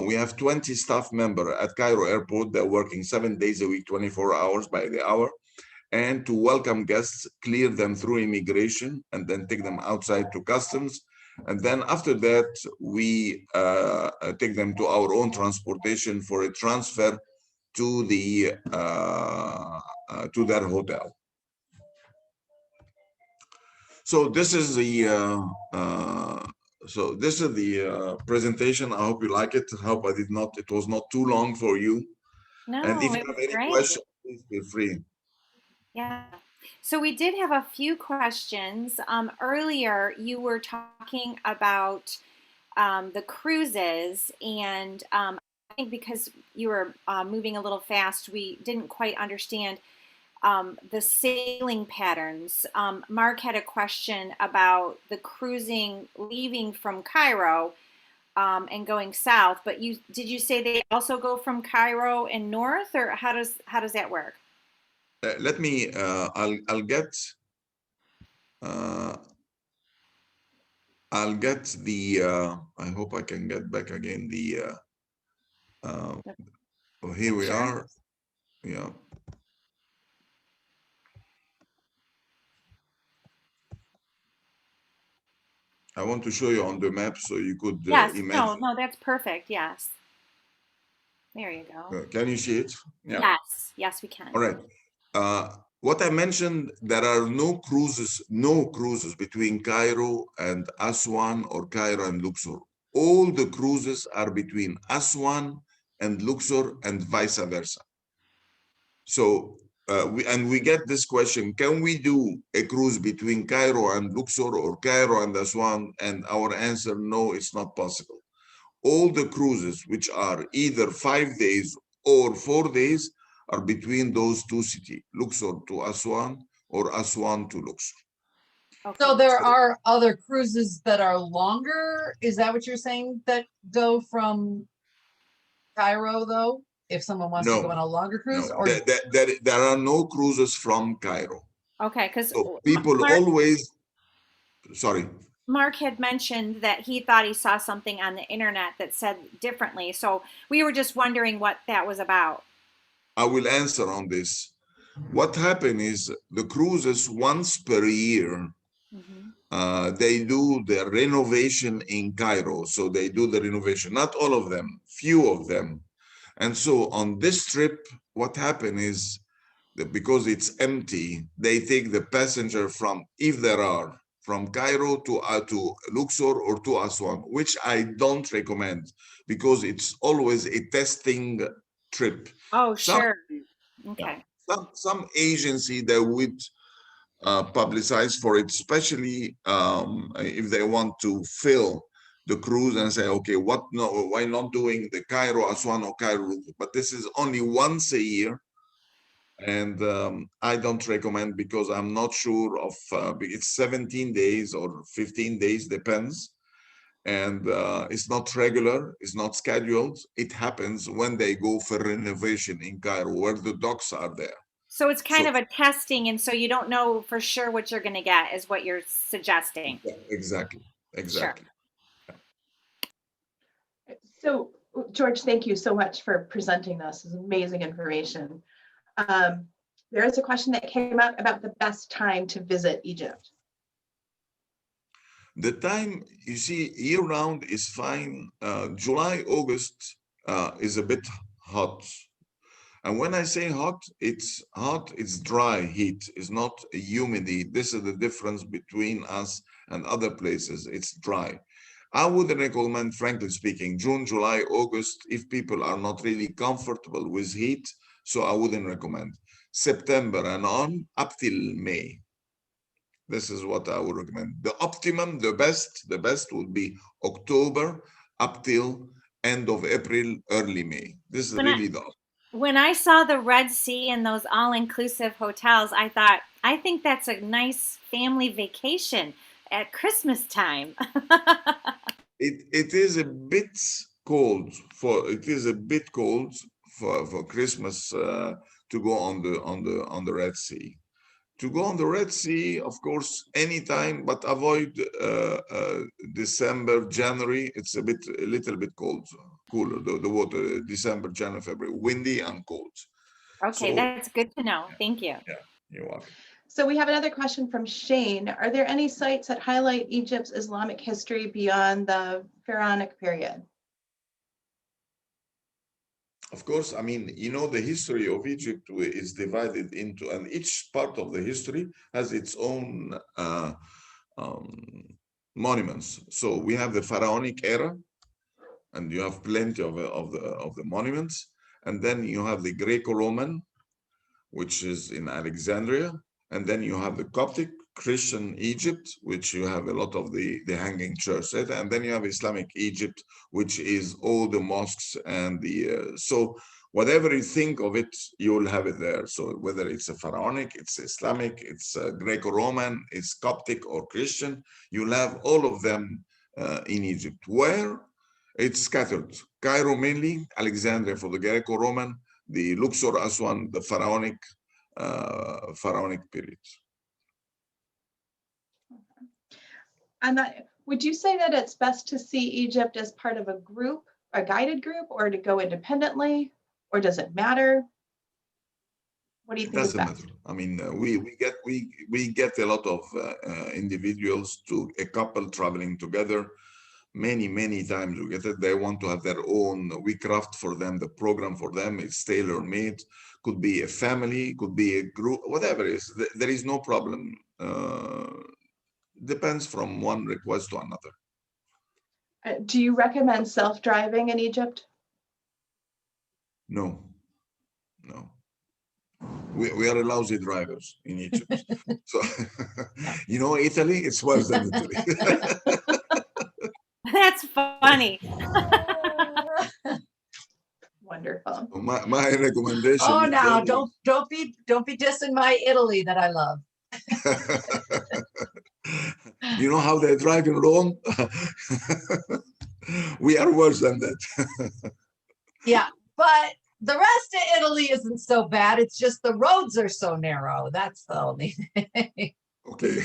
D: We have 20 staff members at Cairo Airport. They're working 7 days a week, 24 hours by the hour. And to welcome guests, clear them through immigration, and then take them outside to customs. And then after that, we take them to our own transportation for a transfer to to their hotel. So this is the presentation. I hope you like it. I hope it was not too long for you.
B: No,
D: And if you
B: it
D: have
B: was
D: any
B: great.
D: questions, please feel free.
B: Yeah. So we did have a few questions. Earlier, you were talking about the cruises, and I think because you were moving a little fast, we didn't quite understand the sailing patterns. Mark had a question about the cruising leaving from Cairo and going south, but did you say they also go from Cairo and north, or how does that work?
D: Let me, I'll get the, I hope I can get back again the Oh, here we
B: Sure.
D: are. Yeah. I want to show you on the map so you could
B: Yes,
D: imagine.
B: no, that's perfect. Yes. There you go.
D: Can you see it? Yeah.
B: Yes, yes, we can.
D: All right. What I mentioned, there are no cruises between Cairo and Aswan or Cairo and Luxor. All the cruises are between Aswan and Luxor and vice versa. So we get this question, can we do a cruise between Cairo and Luxor or Cairo and Aswan? And our answer, no, it's not possible. All the cruises, which are either 5 days or 4 days, are between those two cities, Luxor to Aswan or Aswan to Luxor.
B: Okay.
C: So there are other cruises that are longer? Is that what you're saying, that go from Cairo though? If someone wants to go on a longer cruise,
D: No,
C: or
D: there are no cruises from Cairo.
B: Okay, because
D: So people always, sorry.
B: Mark had mentioned that he thought he saw something on the internet that said differently. So we were just wondering what that was about.
D: I will answer on this. What happened is the cruises once per year, they do the renovation in Cairo. So they do the renovation, not all of them, few of them. And so on this trip, what happened is that because it's empty, they take the passenger from, if there are, from Cairo to Luxor or to Aswan, which I don't recommend because it's always a testing trip.
B: Oh,
D: Some,
B: sure. Okay.
D: some agency that would publicize for it, especially if they want to fill the cruise and say, okay, why not doing the Cairo, Aswan or Cairo? But this is only once a year. And I don't recommend because I'm not sure of, it's 17 days or 15 days, depends. And it's not regular, it's not scheduled. It happens when they go for renovation in Cairo, where the docks are there.
B: So it's kind of a testing, and so you don't know for sure what you're going to get, is what you're suggesting.
D: Exactly.
B: Sure.
A: So, George, thank you so much for presenting this. This is amazing information. There is a question that came up about the best time to visit Egypt.
D: The time, you see, year-round is fine. July, August is a bit hot. And when I say hot, it's dry heat. It's not humidity. This is the difference between us and other places. It's dry. I wouldn't recommend, frankly speaking, June, July, August, if people are not really comfortable with heat. So I wouldn't recommend. September and on up till May. This is what I would recommend. The optimum, the best would be October up till end of April, early May. This is really the optimum.
B: When I saw the Red Sea and those all-inclusive hotels, I thought, I think that's a nice family vacation at Christmas time.
D: It is a bit cold for Christmas to go on the Red Sea. To go on the Red Sea, of course, anytime, but avoid December, January. It's a little bit cold, cooler. The water, December, January, February, windy and cold.
B: Okay, so, that's good to know. Thank you.
D: Yeah, you're welcome.
A: So we have another question from Shane. Are there any sites that highlight Egypt's Islamic history beyond the Pharaonic period?
D: Of course, I mean, you know, the history of Egypt is divided into, and each part of the history has its own monuments. So we have the Pharaonic era, and you have plenty of the monuments, and then you have the Greco-Roman, which is in Alexandria, and then you have the Coptic Christian Egypt, which you have a lot of the hanging church, and then you have Islamic Egypt, which is all the mosques and the so whatever you think of it, you'll have it there. So whether it's a Pharaonic, it's Islamic, it's Greco-Roman, it's Coptic or Christian, you'll have all of them in Egypt. Where it's scattered, Cairo mainly, Alexandria for the Greco-Roman, the Luxor, Aswan, the Pharaonic period.
A: And would you say that it's best to see Egypt as part of a group a guided group or to go independently, or does it matter? What do you
D: It
A: think is
D: doesn't
A: best?
D: matter. I mean, we get a lot of individuals to a couple traveling together. Many times we get it. They want to have their own. We craft for them the program for them. It's tailor made. Could be a family, could be a group, whatever it is. There is no problem. Depends from one request to another.
A: Do you recommend self-driving in Egypt?
D: No. We are lousy drivers in Egypt. So, Italy, it's worse than Italy.
B: That's funny.
A: Wonderful.
D: My recommendation
C: Oh,
D: is
C: now
D: always-
C: don't be dissing my Italy that I love.
D: You know how they drive in Rome? We are worse than that.
C: Yeah, but the rest of Italy isn't so bad. It's just the roads are so narrow. That's the only thing.
D: Okay.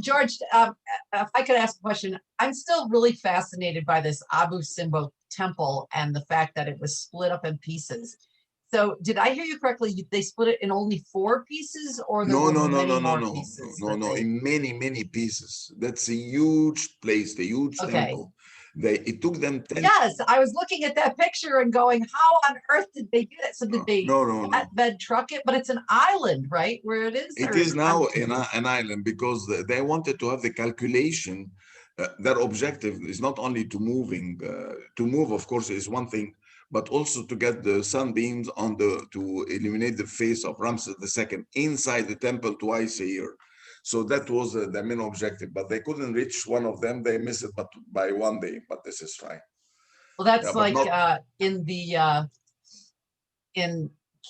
C: George, if I could ask a question, I'm still really fascinated by this Abu Simbel temple and the fact that it was split up in pieces. So did I hear you correctly? They split it in only 4 pieces, or there
D: No,
C: were
D: no,
C: many
D: no, no,
C: more
D: no, no,
C: pieces?
D: no,
C: that
D: no.
C: they-
D: In many pieces. That's a huge place, the huge
C: Okay.
D: temple. It took them 10.
C: Yes, I was looking at that picture and going, how on earth did they do that? So did they
D: No.
C: flatbed truck it? But it's an island, right? Where it is?
D: It
C: or
D: is now
C: on-
D: an island because they wanted to have the calculation. Their objective is not only to move, of course, is one thing, but also to get the sunbeams to illuminate the face of Ramses II inside the temple twice a year. So that was the main objective, but they couldn't reach one of them. They missed it, but by one day. But this is right.
C: Well, that's
D: Yeah, but
C: like in the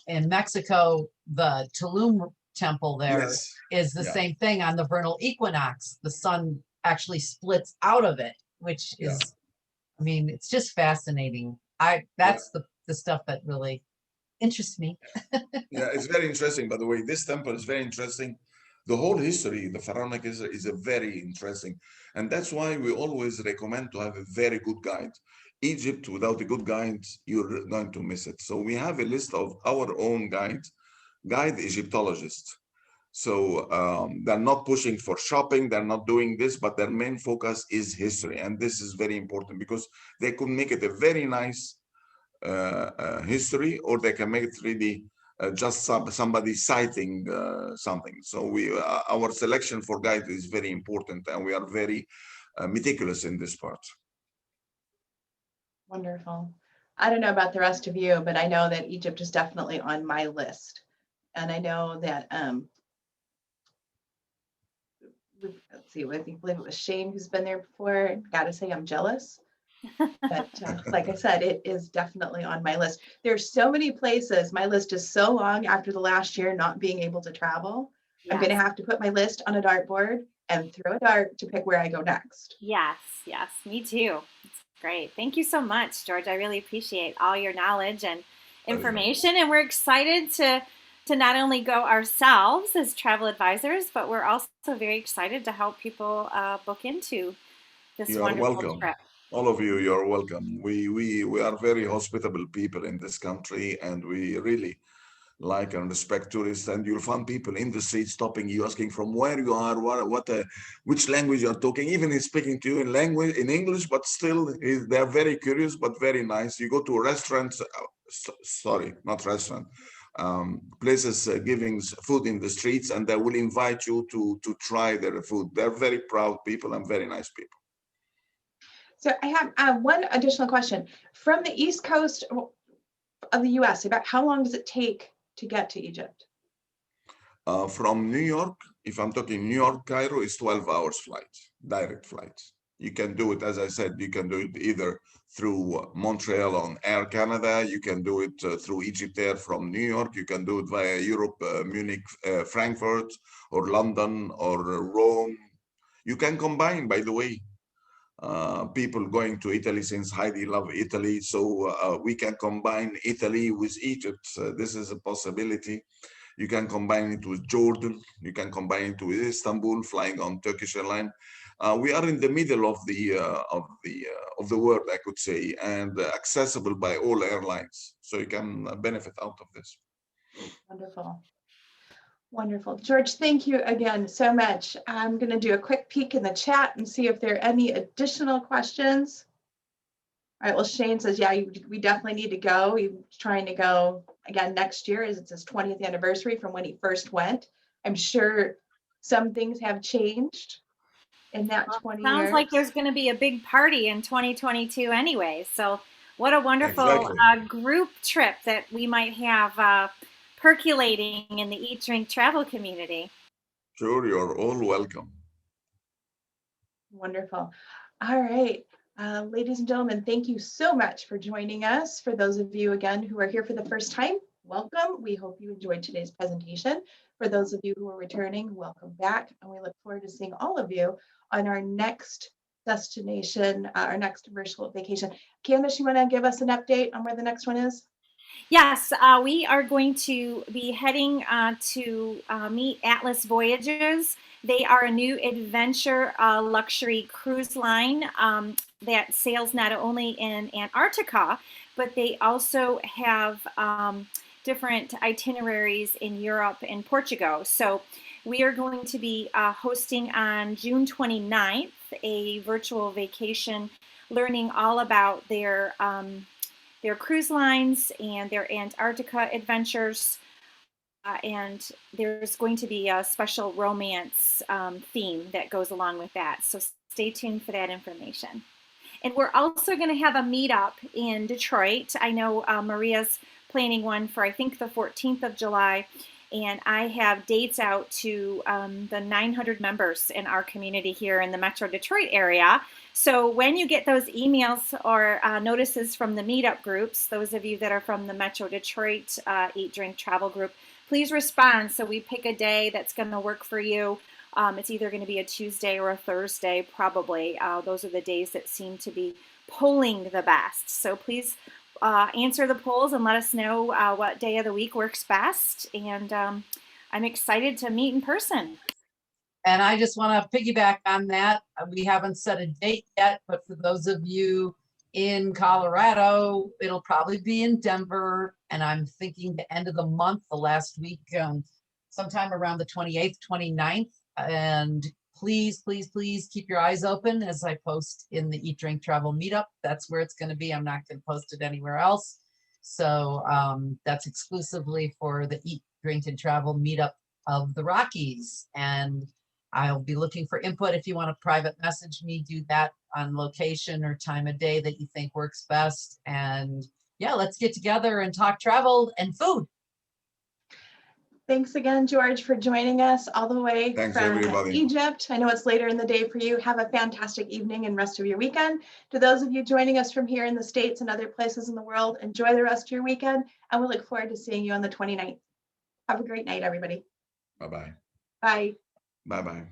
C: in Mexico, the Tulum temple there is
D: Yes.
C: the
D: Yeah.
C: same thing on the vernal equinox. The sun actually splits out of it, which is, I mean, it's just fascinating. That's the stuff that really interests me.
D: Yeah, it's very interesting. By the way, this temple is very interesting. The whole history, the pharaonic is a very interesting, and that's why we always recommend to have a very good guide. Egypt without a good guide, you're going to miss it. So we have a list of our own guide Egyptologists. So they're not pushing for shopping, they're not doing this, but their main focus is history, and this is very important because they could make it a very nice history, or they can make it really just somebody citing something. So our selection for guide is very important, and we are very meticulous in this part.
A: Wonderful. I don't know about the rest of you, but I know that Egypt is definitely on my list. And I know that, let's see, I believe it was Shane who's been there before. Gotta say, I'm jealous. But like I said, it is definitely on my list. There's so many places. My list is so long after the last year not being able to travel. I'm going to have to put my list on a dartboard and throw a dart to pick where I go next.
B: Yes, me too. It's great. Thank you so much, George. I really appreciate all your knowledge and information, and we're excited to not only go ourselves as travel advisors, but we're also very excited to help people book into this wonderful trip.
D: All of you, you're welcome. We are very hospitable people in this country, and we really like and respect tourists. And you'll find people in the street stopping you, asking from where you are, which language you're talking, even in speaking to you in English, but still they're very curious, but very nice. You go to restaurants, places giving food in the streets, and they will invite you to try their food. They're very proud people and very nice people.
A: So I have one additional question. From the East Coast of the US, about how long does it take to get to Egypt?
D: From New York, if I'm talking New York, Cairo, is 12 hours flight, direct flight. You can do it, as I said, you can do it either through Montreal on Air Canada, you can do it through Egyptair from New York, you can do it via Europe, Munich, Frankfurt, or London, or Rome. You can combine, by the way. People going to Italy, since Heidi love Italy, so we can combine Italy with Egypt. This is a possibility. You can combine it with Jordan. You can combine it with Istanbul, flying on Turkish Airlines. We are in the middle of the world, I could say, and accessible by all airlines, so you can benefit out of this.
A: Wonderful. Wonderful. George, thank you again so much. I'm going to do a quick peek in the chat and see if there are any additional questions. All right, well, Shane says, yeah, we definitely need to go. He's trying to go again next year, as it's his 20th anniversary from when he first went. I'm sure some things have changed in that 20
B: Sounds
A: years.
B: like there's going to be a big party in 2022 anyway. So what a wonderful
D: Exactly.
B: group trip that we might have percolating in the Eat, Drink, Travel community.
D: Sure, you're all welcome.
A: Wonderful. All right. Ladies and gentlemen, thank you so much for joining us. For those of you, again, who are here for the first time, welcome. We hope you enjoyed today's presentation. For those of you who are returning, welcome back. And we look forward to seeing all of you on our next destination, our next virtual vacation. Candace, you want to give us an update on where the next one is?
B: Yes, we are going to be heading to meet Atlas Voyages. They are a new adventure luxury cruise line that sails not only in Antarctica, but they also have different itineraries in Europe and Portugal. So we are going to be hosting on June 29th a virtual vacation, learning all about their cruise lines and their Antarctica adventures. And there's going to be a special romance theme that goes along with that. So stay tuned for that information. And we're also going to have a meetup in Detroit. I know Maria's planning one for, I think, the 14th of July. And I have dates out to the 900 members in our community here in the Metro Detroit area. So when you get those emails or notices from the meetup groups, those of you that are from the Metro Detroit Eat, Drink, Travel group, please respond so we pick a day that's going to work for you. It's either going to be a Tuesday or a Thursday, probably. Those are the days that seem to be polling the best. So please answer the polls and let us know what day of the week works best. And I'm excited to meet in person.
C: And I just want to piggyback on that. We haven't set a date yet, but for those of you in Colorado, it'll probably be in Denver. And I'm thinking the end of the month, the last week, sometime around the 28th, 29th. And please, please, please keep your eyes open as I post in the Eat, Drink, Travel meetup. That's where it's going to be. I'm not going to post it anywhere else. So that's exclusively for the Eat, Drink, and Travel meetup of the Rockies. And I'll be looking for input. If you want to private message me, do that on location or time of day that you think works best. And yeah, let's get together and talk travel and food.
A: Thanks again, George, for joining us all the way
D: Thanks,
A: from
D: everybody.
A: Egypt. I know it's later in the day for you. Have a fantastic evening and rest of your weekend. To those of you joining us from here in the States and other places in the world, enjoy the rest of your weekend, and we look forward to seeing you on the 29th. Have a great night, everybody.
D: Bye-bye.
A: Bye.
D: Bye-bye.